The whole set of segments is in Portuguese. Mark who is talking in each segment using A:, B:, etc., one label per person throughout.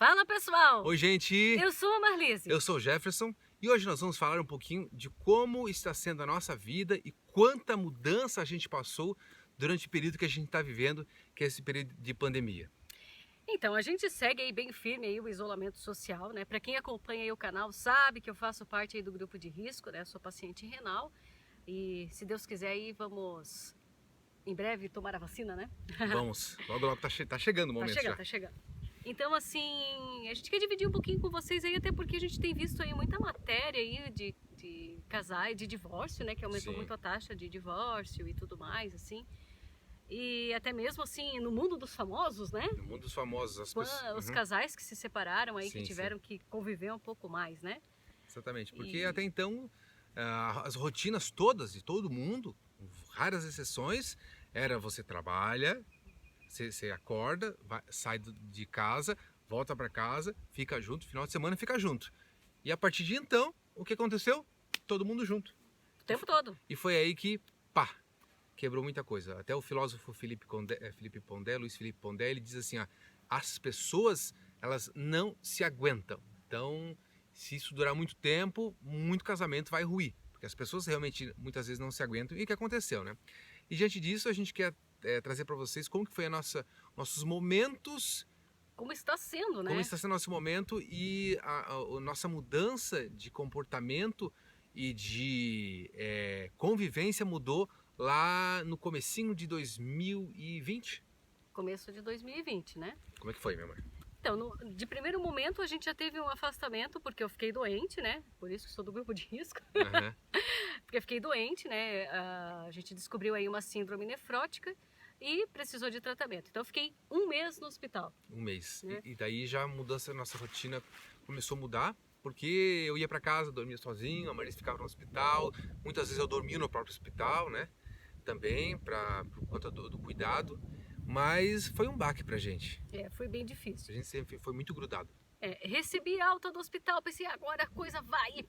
A: Fala, pessoal!
B: Oi, gente!
A: Eu sou a Marlise.
B: Eu sou o Jefferson e hoje nós vamos falar um pouquinho de como está sendo a nossa vida e quanta mudança a gente passou durante o período que a gente está vivendo, que é esse período de pandemia.
A: Então, a gente segue aí bem firme aí o isolamento social, né? Para quem acompanha aí o canal sabe que eu faço parte aí do grupo de risco, né? Sou paciente renal e, se Deus quiser, aí vamos em breve tomar a vacina, né?
B: Vamos, logo tá chegando o momento já.
A: Tá chegando. Então, assim, a gente quer dividir um pouquinho com vocês aí, até porque a gente tem visto aí muita matéria aí de casais, de divórcio, né? Que aumentou
B: Sim.
A: muito a taxa de divórcio e tudo mais, assim. E até mesmo assim, no mundo dos famosos, né?
B: No mundo dos famosos, as pessoas...
A: Os casais que se separaram aí,
B: Sim,
A: que tiveram que conviver um pouco mais, né?
B: Exatamente, porque até então as rotinas todas de todo mundo, com raras exceções, era você trabalha, você acorda, sai de casa, volta para casa, fica junto, final de semana fica junto. E a partir de então, o que aconteceu? Todo mundo junto.
A: O tempo todo.
B: E foi aí que, pá, quebrou muita coisa. Até o filósofo Luiz Felipe Pondé, ele diz assim, as pessoas, elas não se aguentam. Então, se isso durar muito tempo, muito casamento vai ruir. Porque as pessoas realmente, muitas vezes, não se aguentam. E o que aconteceu, né? E diante disso, a gente quer trazer para vocês como que foi nossos momentos...
A: Como está sendo, né?
B: Como está sendo nosso momento e a nossa mudança de comportamento e de convivência mudou lá no comecinho de 2020.
A: Começo de 2020, né?
B: Como é que foi, meu amor?
A: Então, de primeiro momento a gente já teve um afastamento, porque eu fiquei doente, né? Por isso que sou do grupo de risco.
B: Uhum.
A: Porque eu fiquei doente, né? A gente descobriu aí uma síndrome nefrótica e precisou de tratamento. Então eu fiquei um mês no hospital.
B: Um mês.
A: Né?
B: E daí já a mudança da nossa rotina começou a mudar, porque eu ia para casa, dormia sozinho, a Marisa ficava no hospital, muitas vezes eu dormia no próprio hospital, né? Também, por conta do cuidado, mas foi um baque pra gente.
A: Foi bem difícil.
B: A gente sempre foi muito grudado.
A: Recebi alta do hospital, pensei, agora a coisa vai, e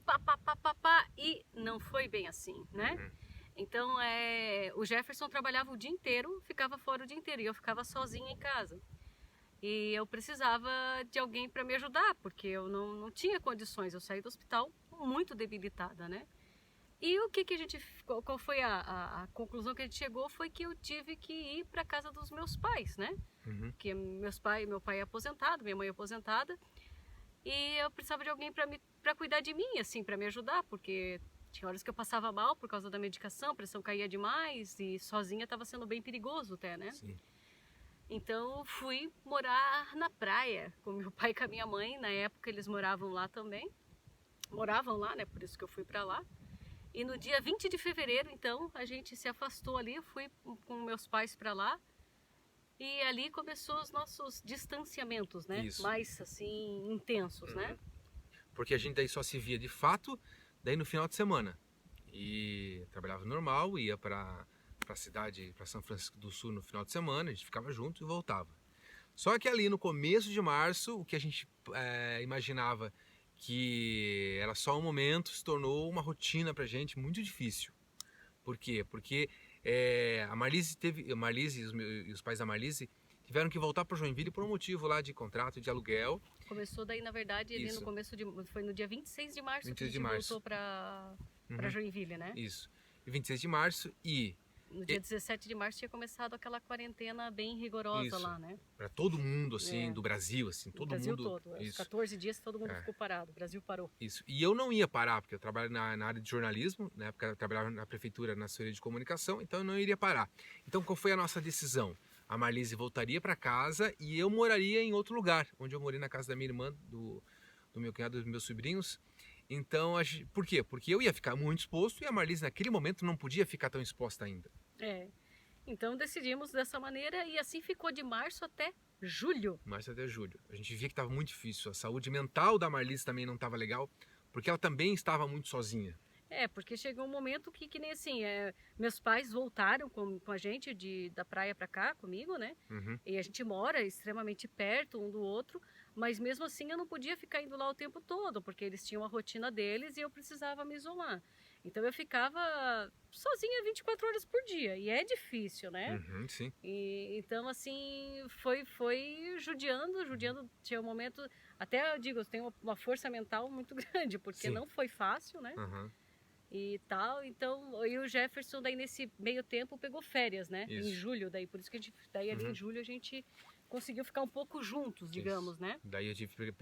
A: e não foi bem assim, né?
B: Uhum.
A: Então, o Jefferson trabalhava o dia inteiro, ficava fora o dia inteiro, e eu ficava sozinha em casa. E eu precisava de alguém para me ajudar, porque eu não tinha condições, eu saí do hospital muito debilitada, né? E qual foi a conclusão que a gente chegou foi que eu tive que ir para casa dos meus pais, né?
B: Uhum.
A: Porque meu pai é aposentado, minha mãe é aposentada, e eu precisava de alguém para cuidar de mim, assim, para me ajudar, porque tinha horas que eu passava mal por causa da medicação, a pressão caía demais e sozinha estava sendo bem perigoso até, né?
B: Sim.
A: Então fui morar na praia com meu pai e com a minha mãe. Na época eles moravam lá também. Moravam lá, né? Por isso que eu fui para lá. E no dia 20 de fevereiro, então, a gente se afastou ali. Eu fui com meus pais para lá. E ali começou os nossos distanciamentos, né?
B: Isso.
A: Mais, assim, intensos, né?
B: Porque a gente daí só se via de fato daí no final de semana. E trabalhava normal, ia para a cidade, para São Francisco do Sul no final de semana, a gente ficava junto e voltava. Só que ali no começo de março, o que a gente imaginava que era só um momento, se tornou uma rotina pra gente muito difícil. Por quê? Porque a Marlise e os pais da Marlise tiveram que voltar para Joinville por um motivo lá de contrato de aluguel.
A: Começou daí, na verdade, ali no começo foi no dia 26 de março que a gente voltou para Joinville, né?
B: Isso. E 26 de março e...
A: No dia 17 de março tinha começado aquela quarentena bem rigorosa lá, né?
B: Para todo mundo, assim, do Brasil, assim, todo
A: Brasil
B: mundo...
A: todo. Os 14 dias todo mundo ficou parado, o Brasil parou.
B: Isso. E eu não ia parar, porque eu trabalho na área de jornalismo, na época eu trabalhava na prefeitura, na assessoria de comunicação, então eu não iria parar. Então qual foi a nossa decisão? A Marlise voltaria para casa e eu moraria em outro lugar, onde eu morei na casa da minha irmã, do meu cunhado, dos meus sobrinhos. Então, por quê? Porque eu ia ficar muito exposto e a Marlise naquele momento não podia ficar tão exposta ainda.
A: Então decidimos dessa maneira e assim ficou de março até julho.
B: Março até julho. A gente via que estava muito difícil. A saúde mental da Marlise também não estava legal, porque ela também estava muito sozinha.
A: Porque chegou um momento que nem assim, meus pais voltaram com a gente da praia para cá, comigo, né?
B: Uhum.
A: E a gente mora extremamente perto um do outro, mas mesmo assim eu não podia ficar indo lá o tempo todo, porque eles tinham a rotina deles e eu precisava me isolar. Então eu ficava sozinha 24 horas por dia. E é difícil, né?
B: Uhum, sim.
A: Então, assim, foi judiando. Tinha um momento, até eu digo, eu tenho uma força mental muito grande, porque
B: Sim.
A: não foi fácil, né?
B: Uhum.
A: E tal, então, e o Jefferson daí nesse meio tempo pegou férias, né? Em
B: Isso.
A: julho, daí por isso que daí ali
B: Uhum.
A: em julho a gente conseguiu ficar um pouco juntos, digamos,
B: Isso.
A: né?
B: Daí eu tive que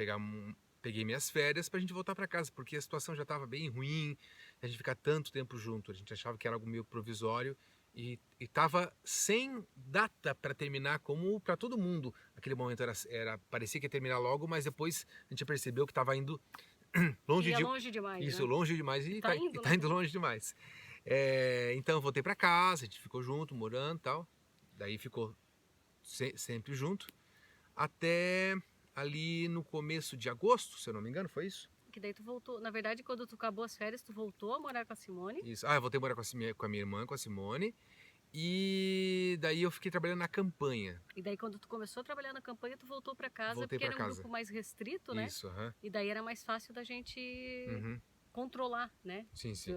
B: peguei minhas férias pra gente voltar pra casa, porque a situação já tava bem ruim, a gente ficar tanto tempo junto, a gente achava que era algo meio provisório e tava sem data pra terminar, como pra todo mundo. Aquele momento parecia que ia terminar logo, mas depois a gente percebeu que tava indo longe
A: Ia
B: de
A: longe demais,
B: isso,
A: né?
B: longe demais
A: E
B: e
A: tá indo,
B: tá
A: né?
B: indo longe demais. Então eu voltei pra casa, a gente ficou junto, morando e tal. Daí ficou sempre junto. Até ali no começo de agosto, se eu não me engano, foi isso?
A: Que daí tu voltou, na verdade, quando tu acabou as férias, tu voltou a morar com a Simone.
B: Isso. Eu voltei a morar com a minha irmã, com a Simone. E daí eu fiquei trabalhando na campanha.
A: E daí quando tu começou a trabalhar na campanha, tu voltou pra casa,
B: Voltei
A: porque
B: pra
A: era um
B: casa.
A: grupo mais restrito, né?
B: Isso, aham.
A: E daí era mais fácil da gente
B: Uhum.
A: controlar, né?
B: Sim, sim.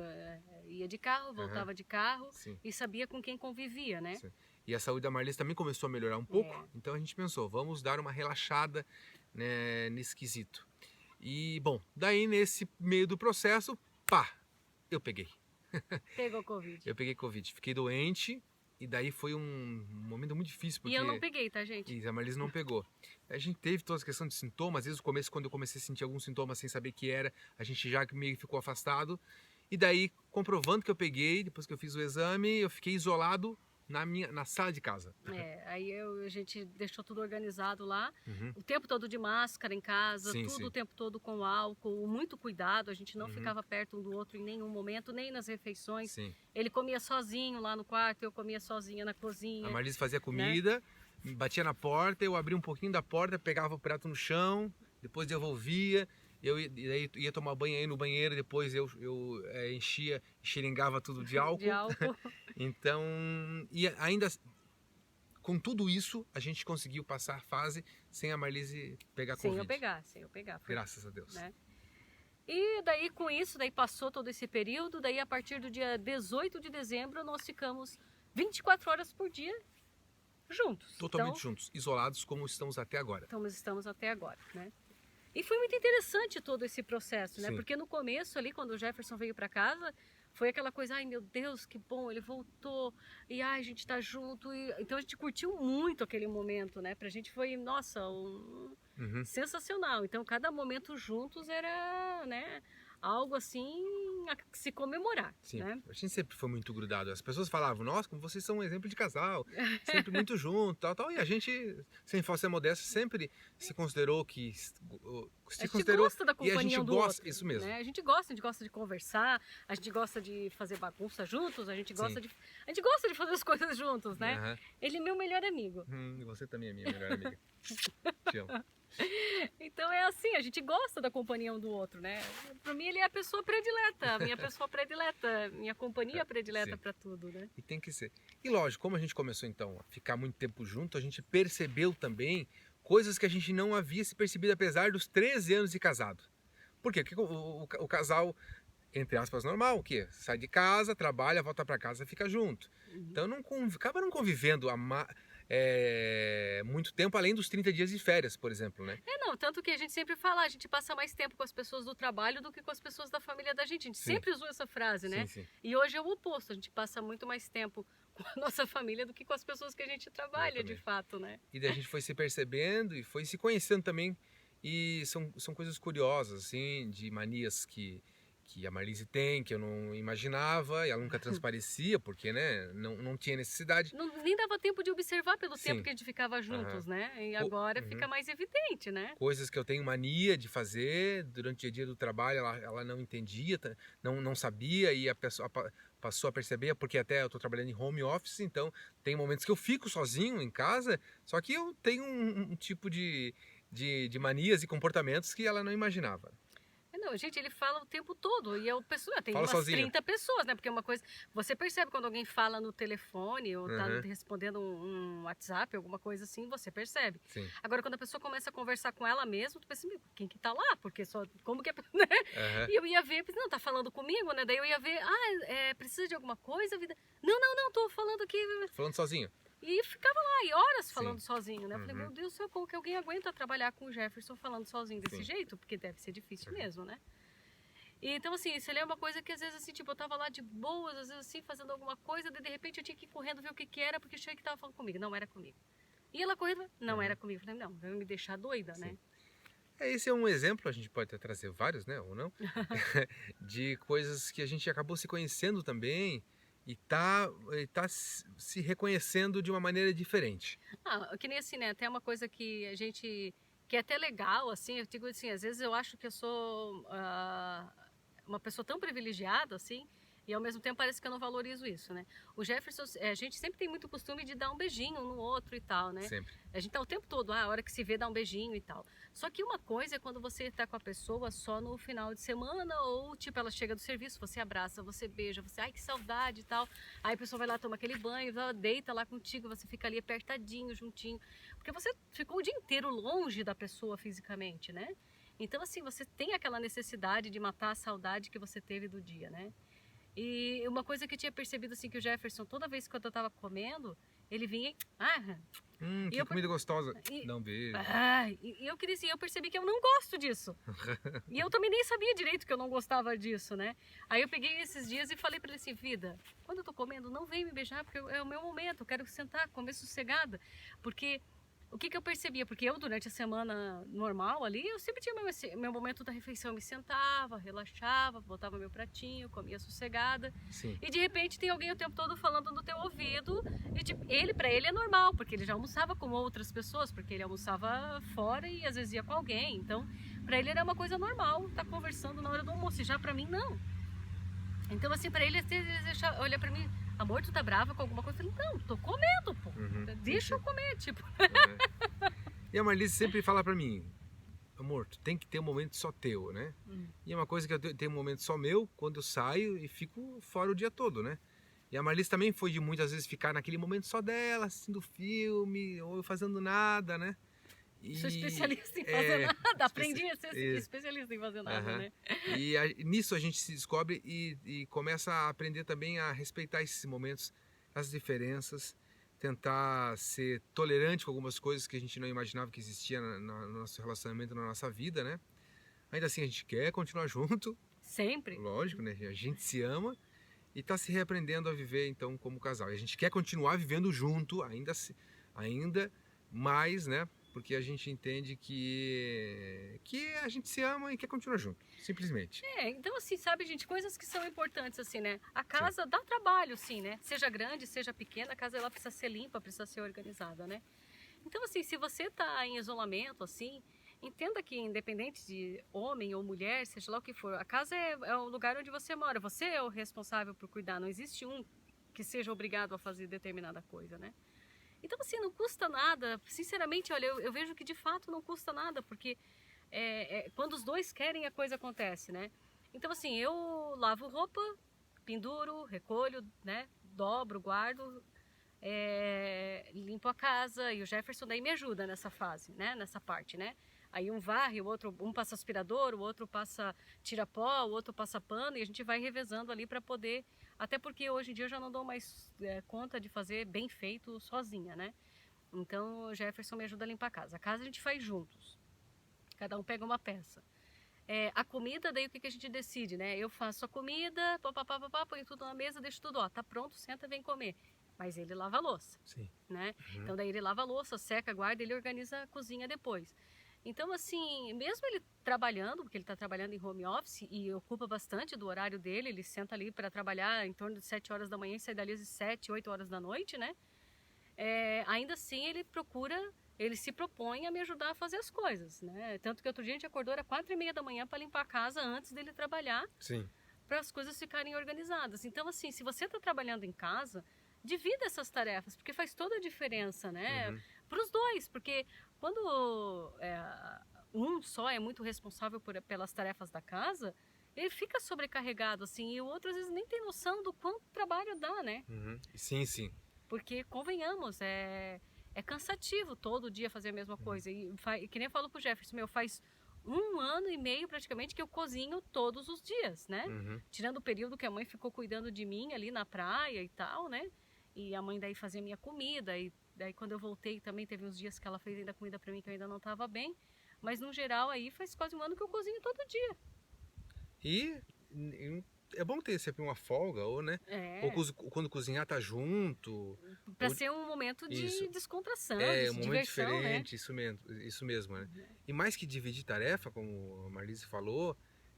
A: Ia de carro, voltava de carro
B: Sim.
A: e sabia com quem convivia, né?
B: Sim. E a saúde da Marlise também começou a melhorar um pouco.
A: É.
B: Então a gente pensou, vamos dar uma relaxada, né, nesse quesito. E, bom, daí nesse meio do processo, pá, eu peguei.
A: Pegou Covid.
B: Eu peguei Covid. Fiquei doente e daí foi um momento muito difícil. Porque...
A: E eu não peguei, tá, gente?
B: E a Marlise não pegou. A gente teve toda essa questão de sintomas. Às vezes, no começo, quando eu comecei a sentir alguns sintomas sem saber que era, a gente já meio que ficou afastado. E daí, comprovando que eu peguei, depois que eu fiz o exame, eu fiquei isolado na sala de casa.
A: Aí a gente deixou tudo organizado lá,
B: Uhum.
A: o tempo todo de máscara em casa,
B: Sim,
A: tudo
B: sim.
A: o tempo todo com álcool, muito cuidado, a gente não
B: Uhum.
A: ficava perto um do outro em nenhum momento, nem nas refeições.
B: Sim.
A: Ele comia sozinho lá no quarto, eu comia sozinha na cozinha.
B: A Marlise fazia comida, batia na porta, eu abria um pouquinho da porta, pegava o prato no chão, depois devolvia. Daí ia tomar banho aí no banheiro, depois eu enchia, xeringava tudo de álcool.
A: De álcool.
B: Então, e ainda com tudo isso, a gente conseguiu passar a fase sem a Marlise pegar
A: Sem
B: Covid.
A: eu pegar. Foi,
B: Graças a Deus.
A: né? E daí com isso, daí passou todo esse período, daí a partir do dia 18 de dezembro nós ficamos 24 horas por dia juntos.
B: Totalmente
A: Então,
B: juntos, isolados como estamos até agora.
A: estamos até agora, né? E foi muito interessante todo esse processo, né?
B: Sim.
A: Porque no começo ali, quando o Jefferson veio para casa, foi aquela coisa, ai meu Deus, que bom, ele voltou, e ai, a gente tá junto. Então a gente curtiu muito aquele momento, né? Pra gente foi, nossa,
B: Uhum.
A: sensacional. Então cada momento juntos era, né, algo assim a se comemorar,
B: Sim,
A: né?
B: a gente sempre foi muito grudado. As pessoas falavam, nossa, como vocês são um exemplo de casal, sempre muito junto, tal. E a gente, sem falsa modéstia, sempre se considerou que...
A: A gente gosta da companhia
B: e a gente
A: um do
B: gosta,
A: outro,
B: isso mesmo.
A: né? A gente gosta de conversar, a gente gosta de fazer bagunça juntos, a gente gosta de fazer as coisas juntos, né?
B: Aham.
A: Ele é meu melhor amigo.
B: E você também é minha melhor amiga. Te amo.
A: Então é assim, a gente gosta da companhia um do outro, né? Pra mim ele é a pessoa predileta, a minha pessoa predileta, minha companhia predileta
B: Sim.
A: pra tudo, né?
B: E tem que ser. E lógico, como a gente começou então a ficar muito tempo junto, a gente percebeu também coisas que a gente não havia se percebido apesar dos 13 anos de casado. Por quê? Porque o casal, entre aspas, normal, o quê? Sai de casa, trabalha, volta para casa, fica junto. Então acaba não convivendo muito tempo além dos 30 dias de férias, por exemplo, né?
A: Não, tanto que a gente sempre fala, a gente passa mais tempo com as pessoas do trabalho do que com as pessoas da família da gente. A gente
B: Sim.
A: sempre usou essa frase, né?
B: Sim, sim.
A: E hoje é o oposto, a gente passa muito mais tempo com a nossa família do que com as pessoas que a gente trabalha, de
B: Exatamente.
A: fato, né?
B: E daí a gente foi se percebendo e foi se conhecendo também. E são coisas curiosas, assim, de manias que a Marlise tem, que eu não imaginava, e ela nunca transparecia, porque, né, não tinha necessidade.
A: Nem dava tempo de observar pelo
B: Sim.
A: tempo que a gente ficava juntos, né? E agora fica mais evidente, né?
B: Coisas que eu tenho mania de fazer durante o dia do trabalho, ela não entendia, não sabia, e a pessoa passou a perceber, porque até eu estou trabalhando em home office, então tem momentos que eu fico sozinho em casa, só que eu tenho um tipo de manias e comportamentos que ela não imaginava.
A: Não, Não, gente, ele fala o tempo todo. E eu tenho
B: Fala
A: umas
B: sozinho.
A: 30 pessoas, né? Porque é uma coisa. Você percebe quando alguém fala no telefone ou tá
B: Uhum.
A: respondendo um WhatsApp, alguma coisa assim, você percebe.
B: Sim.
A: Agora, quando a pessoa começa a conversar com ela mesma, tu pensa, "Meu, quem que tá lá? Porque só. Como que é. Né?
B: Aham.
A: E eu ia ver, não, tá falando comigo, né? Daí eu ia ver, precisa de alguma coisa, vida? Não, tô falando aqui.
B: Falando sozinho.
A: E ficava lá, e horas
B: Sim.
A: falando sozinho, né? Eu falei,
B: Uhum.
A: meu Deus do céu, como que alguém aguenta trabalhar com o Jefferson falando sozinho desse
B: Sim.
A: jeito? Porque deve ser difícil
B: Uhum.
A: mesmo, né? E, então, assim, isso ali é uma coisa que às vezes, assim, tipo, eu tava lá de boas, às vezes, assim, fazendo alguma coisa, daí, de repente eu tinha que ir correndo ver o que era, porque achei que tava falando comigo. Não era comigo. E ela correndo, não era comigo. Eu falei, não, vai me deixar doida, né?
B: Sim. Esse é um exemplo, a gente pode até trazer vários, né, ou não, de coisas que a gente acabou se conhecendo também e tá se reconhecendo de uma maneira diferente.
A: Que nem assim, né? Até uma coisa que a gente... Que é até legal, assim, eu digo assim, às vezes eu acho que eu sou uma pessoa tão privilegiada, assim, e ao mesmo tempo parece que eu não valorizo isso, né? O Jefferson, a gente sempre tem muito costume de dar um beijinho um no outro e tal, né?
B: Sempre.
A: A gente tá o tempo todo, a hora que se vê, dá um beijinho e tal. Só que uma coisa é quando você tá com a pessoa só no final de semana, ou tipo, ela chega do serviço, você abraça, você beija, você, ai que saudade e tal. Aí a pessoa vai lá, toma aquele banho, ela deita lá contigo, você fica ali apertadinho, juntinho. Porque você ficou o dia inteiro longe da pessoa fisicamente, né? Então, assim, você tem aquela necessidade de matar a saudade que você teve do dia, né? E uma coisa que eu tinha percebido, assim, que o Jefferson, toda vez que eu tava comendo, ele vinha e
B: Que
A: eu
B: comida gostosa.
A: e-
B: Dá um beijo.
A: e eu queria assim, eu percebi que eu não gosto disso. E eu também nem sabia direito que eu não gostava disso, né? Aí eu peguei esses dias e falei pra ele assim, vida, quando eu tô comendo, não vem me beijar, porque é o meu momento, eu quero sentar, comer sossegada. Porque o que eu percebia? Porque eu, durante a semana normal ali, eu sempre tinha meu momento da refeição. Eu me sentava, relaxava, botava meu pratinho, comia sossegada.
B: Sim.
A: E de repente tem alguém o tempo todo falando no teu ouvido. E tipo, pra ele é normal, porque ele já almoçava com outras pessoas, porque ele almoçava fora e às vezes ia com alguém. Então, pra ele era uma coisa normal estar conversando na hora do almoço. E já pra mim, não. Então, assim, pra ele, olha pra mim, amor, tu tá brava com alguma coisa? Eu falei, não, tô comendo, pô. Deixa eu comer, tipo.
B: E a Marlise sempre fala pra mim, amor, tu tem que ter um momento só teu, né? E é uma coisa que eu tenho um momento só meu, quando eu saio e fico fora o dia todo, né? E a Marlise também foi de muitas vezes ficar naquele momento só dela, assistindo filme, ou fazendo nada, né?
A: Sou especialista em fazer nada, aprendi a ser especialista em fazer nada, né?
B: E nisso a gente se descobre e começa a aprender também a respeitar esses momentos, as diferenças, tentar ser tolerante com algumas coisas que a gente não imaginava que existia no nosso relacionamento, na nossa vida, né? Ainda assim a gente quer continuar junto.
A: Sempre.
B: Lógico, né? A gente se ama e está se reaprendendo a viver então como casal. E a gente quer continuar vivendo junto, ainda mais, né? Porque a gente entende que a gente se ama e quer continuar junto, simplesmente.
A: Então assim, sabe, gente, coisas que são importantes, assim, né? A casa dá trabalho, sim, né? Seja grande, seja pequena, a casa ela precisa ser limpa, precisa ser organizada, né? Então, assim, se você tá em isolamento, assim, entenda que independente de homem ou mulher, seja lá o que for, a casa é o lugar onde você mora. Você é o responsável por cuidar, não existe um que seja obrigado a fazer determinada coisa, né? Então, assim, não custa nada. Sinceramente, olha, eu vejo que de fato não custa nada, porque quando os dois querem, a coisa acontece, né? Então, assim, eu lavo roupa, penduro, recolho, né? Dobro, guardo, limpo a casa, e o Jefferson daí me ajuda nessa fase, né? Nessa parte, né? Aí um varre, o outro, um passa aspirador, o outro passa tira pó, o outro passa pano, e a gente vai revezando ali para poder... Até porque hoje em dia eu já não dou mais conta de fazer bem feito sozinha, né? Então o Jefferson me ajuda a limpar a casa. A casa a gente faz juntos. Cada um pega uma peça. A comida, daí o que a gente decide, né? Eu faço a comida, ponho tudo na mesa, deixo tudo, ó, tá pronto, senta, vem comer. Mas ele lava a louça,
B: Sim.
A: né? Então daí ele lava a louça, seca, guarda, ele organiza a cozinha depois. Então, assim, mesmo ele trabalhando, porque ele está trabalhando em home office e ocupa bastante do horário dele, ele senta ali para trabalhar em torno de 7 horas da manhã e sai dali às 7, 8 horas da noite, né? Ainda assim, ele se propõe a me ajudar a fazer as coisas, né? Tanto que outro dia a gente acordou, era 4:30 da manhã para limpar a casa antes dele trabalhar, para as coisas ficarem organizadas. Então, assim, se você está trabalhando em casa, divida essas tarefas, porque faz toda a diferença, né? Para os dois, porque quando um só é muito responsável pelas tarefas da casa, ele fica sobrecarregado, assim, e o outro às vezes nem tem noção do quanto trabalho dá, né?
B: Uhum. Sim, sim.
A: Porque, convenhamos, é cansativo todo dia fazer a mesma coisa. E que nem eu falo pro Jefferson, faz 1 ano e meio praticamente que eu cozinho todos os dias, né?
B: Uhum.
A: Tirando o período que a mãe ficou cuidando de mim ali na praia e tal, né? E a mãe daí fazia minha comida. E daí quando eu voltei também teve uns dias que ela fez ainda comida pra mim que eu ainda não tava bem. Mas no geral aí faz quase 1 ano que eu cozinho todo dia.
B: E é bom ter sempre uma folga, ou, né? Ou quando cozinhar tá junto.
A: Pra
B: ou-
A: ser um momento de
B: Isso.
A: descontração,
B: É,
A: de
B: um momento
A: diversão, né?
B: diferente, isso mesmo, né? E mais que dividir tarefa, como a Marlise falou,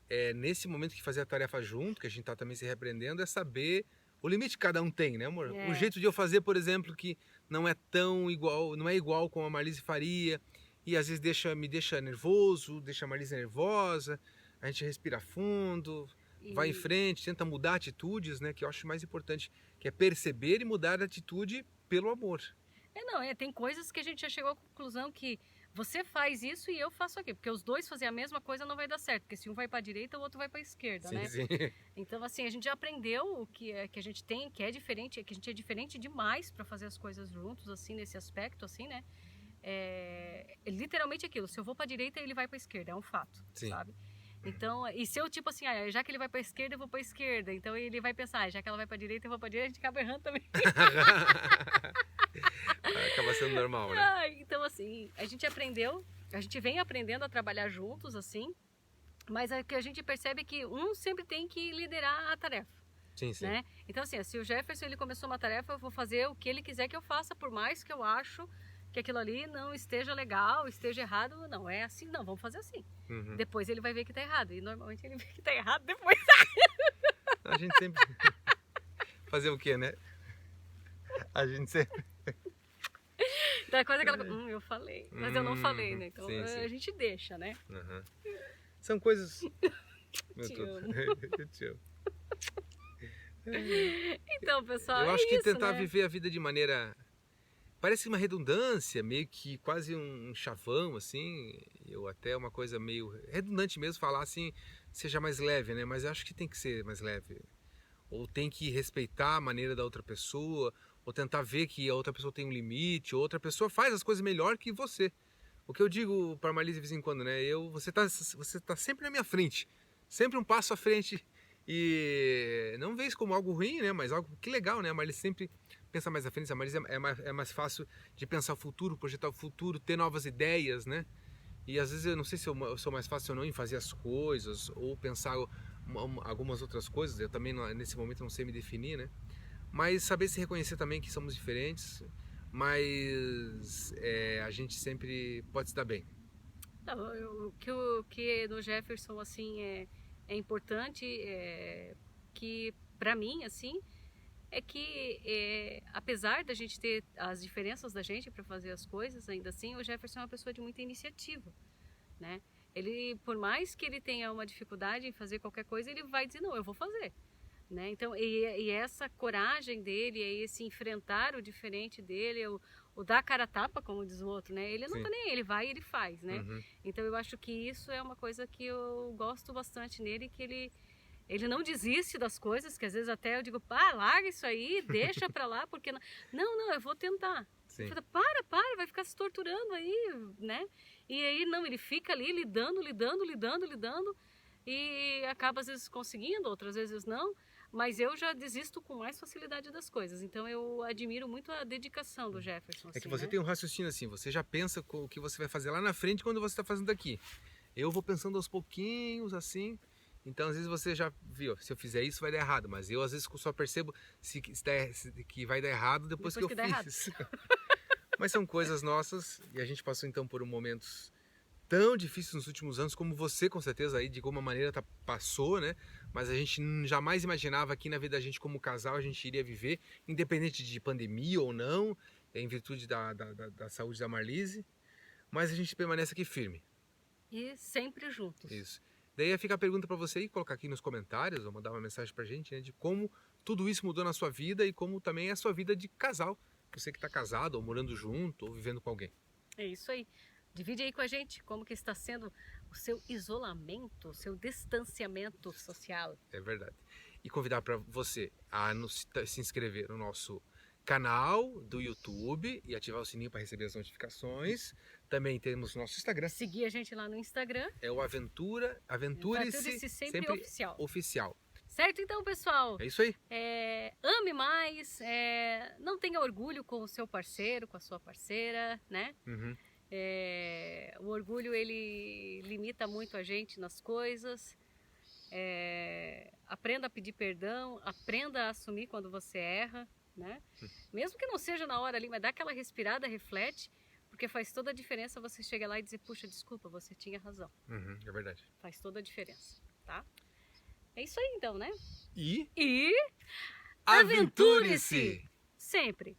B: é nesse momento que fazer a tarefa junto, que a gente tá também se repreendendo, é saber o limite que cada um tem, né, amor?
A: É.
B: O jeito de eu fazer, por exemplo, que não é tão igual, não é igual como a Marlise faria, e às vezes me deixa nervoso, deixa a Marlise nervosa, a gente respira fundo, vai em frente, tenta mudar atitudes, né, que eu acho mais importante, que é perceber e mudar a atitude pelo amor.
A: Tem coisas que a gente já chegou à conclusão que você faz isso e eu faço aqui, porque os dois fazerem a mesma coisa não vai dar certo, porque se um vai para a direita, o outro vai para a esquerda,
B: Sim,
A: né?
B: sim.
A: Então, assim, a gente já aprendeu o que a gente tem, que é diferente, que a gente é diferente demais para fazer as coisas juntos, assim, nesse aspecto, assim, né? É literalmente aquilo, se eu vou para a direita, ele vai para a esquerda, é um fato,
B: Sim.
A: sabe? Então, e se eu, tipo assim, já que ele vai para a esquerda, eu vou para a esquerda, então ele vai pensar, já que ela vai para a direita, eu vou para a direita, a gente acaba errando também.
B: Acaba sendo normal, né?
A: Então, assim, a gente vem aprendendo a trabalhar juntos, assim, mas é que a gente percebe que um sempre tem que liderar a tarefa.
B: Sim, sim.
A: Né? Então, assim, se o Jefferson ele começou uma tarefa, eu vou fazer o que ele quiser que eu faça, por mais que eu acho que aquilo ali não esteja legal, esteja errado. Não, é assim, não, vamos fazer assim.
B: Uhum.
A: Depois ele vai ver que tá errado. E normalmente ele vê que tá errado depois.
B: A gente sempre... Fazer o quê, né? A gente sempre...
A: Da coisa aquela coisa, eu falei, mas eu não falei, né? Então
B: sim, sim.
A: a gente deixa, né?
B: Uhum. São coisas...
A: Te
B: tudo.
A: amo.
B: Eu te amo.
A: Então, pessoal,
B: Eu acho que
A: isso,
B: tentar
A: né?
B: viver a vida de maneira... Parece uma redundância, meio que quase um chavão, assim. Eu até uma coisa meio redundante mesmo falar assim, seja mais leve, né? Mas eu acho que tem que ser mais leve. Ou tem que respeitar a maneira da outra pessoa, ou tentar ver que a outra pessoa tem um limite, ou outra pessoa faz as coisas melhor que você. O que eu digo para a Marlise de vez em quando, né? Você tá sempre na minha frente, sempre um passo à frente. E não vejo como algo ruim, né? Mas algo que legal, né? A Marlise sempre pensa mais à frente. A Marlise é mais fácil de pensar o futuro, projetar o futuro, ter novas ideias, né? E às vezes eu não sei se eu sou mais fácil ou não em fazer as coisas, ou pensar algumas outras coisas. Eu também nesse momento não sei me definir, né? Mas saber se reconhecer também que somos diferentes, mas a gente sempre pode se dar bem.
A: O que no Jefferson assim é importante, que para mim assim é que apesar da gente ter as diferenças da gente para fazer as coisas, ainda assim o Jefferson é uma pessoa de muita iniciativa, né? Ele, por mais que ele tenha uma dificuldade em fazer qualquer coisa, ele vai dizer não, eu vou fazer. Né? Então, e essa coragem dele, esse enfrentar o diferente dele, o dar cara a tapa, como diz o outro, né? Ele não
B: Sim.
A: tá nem aí, ele vai e ele faz, né?
B: Uhum.
A: Então eu acho que isso é uma coisa que eu gosto bastante nele, que ele não desiste das coisas, que às vezes até eu digo, pá, larga isso aí, deixa pra lá, porque não, eu vou tentar.
B: Sim.
A: Eu falo, para, vai ficar se torturando aí, né? E aí não, ele fica ali lidando, e acaba às vezes conseguindo, outras vezes não. Mas eu já desisto com mais facilidade das coisas. Então eu admiro muito a dedicação do Jefferson.
B: É que você tem um raciocínio assim, você já pensa com o que você vai fazer lá na frente quando você está fazendo aqui. Eu vou pensando aos pouquinhos, assim. Então às vezes você já viu, se eu fizer isso vai dar errado. Mas eu às vezes só percebo que vai dar errado depois que eu fiz. Mas são coisas nossas e a gente passou então por momentos tão difíceis nos últimos anos, como você com certeza aí, de alguma maneira passou, né? Mas a gente jamais imaginava que na vida da gente como casal a gente iria viver, independente de pandemia ou não, em virtude da saúde da Marlise, mas a gente permanece aqui firme.
A: E sempre juntos.
B: Isso. Daí fica a pergunta para você aí, colocar aqui nos comentários, ou mandar uma mensagem pra gente, né, de como tudo isso mudou na sua vida e como também é a sua vida de casal. Você que está casado, ou morando junto, ou vivendo com alguém.
A: É isso aí. Divide aí com a gente como que está sendo o seu isolamento, o seu distanciamento social.
B: É verdade. E convidar para você a se inscrever no nosso canal do YouTube e ativar o sininho para receber as notificações. Também temos nosso Instagram.
A: Seguir a gente lá no Instagram.
B: É o Aventure-se
A: sempre oficial.
B: oficial.
A: Certo, então, pessoal?
B: É isso aí.
A: Ame mais, não tenha orgulho com o seu parceiro, com a sua parceira, né?
B: Uhum.
A: O orgulho, ele limita muito a gente nas coisas. Aprenda a pedir perdão, aprenda a assumir quando você erra, né? Mesmo que não seja na hora ali, mas dá aquela respirada, reflete, porque faz toda a diferença você chegar lá e dizer, puxa, desculpa, você tinha razão.
B: Uhum, é verdade.
A: Faz toda a diferença, tá? É isso aí então, né?
B: E
A: E
B: aventure-se!
A: sempre!